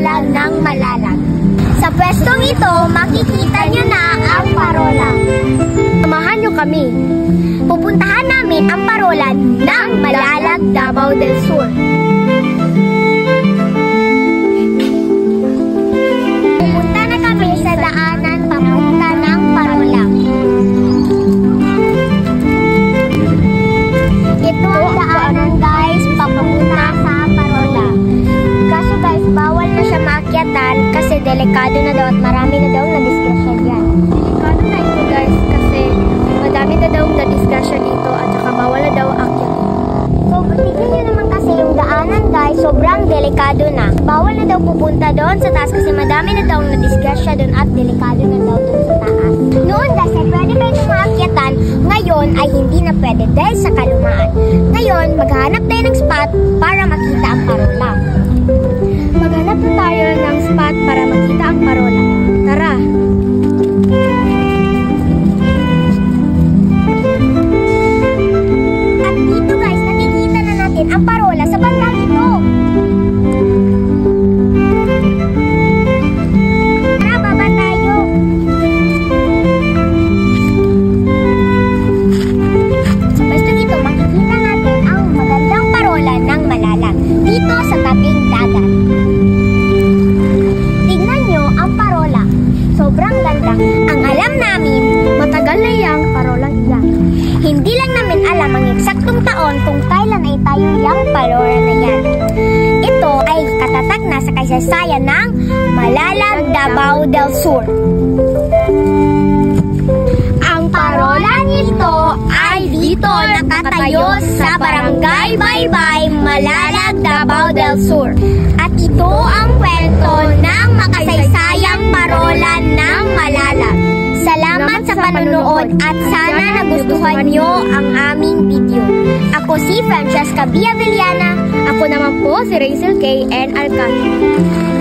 parola ng Malalag. Sa pwestong ito, makikita nyo na ang parola. Samahan nyo kami. Pupuntahan namin ang parola ng Malalag, Davao del Sur. Pupunta na kami sa daanan papunta ng parola. Ito ang daanan guys, papunta sa parola. Kaso guys, bawal na siya maakyatan kasi delikado na daw at marami na daw na-disgrasya dyan. Delikado na ito guys kasi madami na daw na-disgrasya dito at saka bawal na daw akyat. So, tignan nyo naman kasi yung daanan guys, sobrang delikado na. Bawal na daw pupunta doon sa taas kasi madami na daw na-disgrasya doon at delikado na daw doon sa taas. Noon guys, ay pwede kayo maakyatan, ngayon ay hindi na pwede dahil sa kalumaan. Ngayon, maghanap tayo ng spot para makita ang parola. Maghanap tayo ng spot para makita ang parola. Tara! At dito guys, nakikita na natin ang parola sa bandang ito. Tara, baba tayo! Sa pwestong ito, makikita natin ang magandang parola ng Malalag dito sa tabing dagat. Sobrang ganda. Ang alam namin, matagal na yung parolang iyan. Hindi lang namin alam ang eksaktong taon kung kailan ay tayo yung parola na yan. Ito ay katatak na sa kasaysayan ng Malalag, Davao del Sur. Ang parola nito ay dito nakatayo sa Barangay Baybay, Malalag, Davao del Sur. At ito ang kwento ng makasaysayang parola ng Malalag. Salamat sa panunood at sana nagustuhan nyo ang aming video. Ako si Francesca Villana. Ako naman po si Rachel K. N. Alcantara.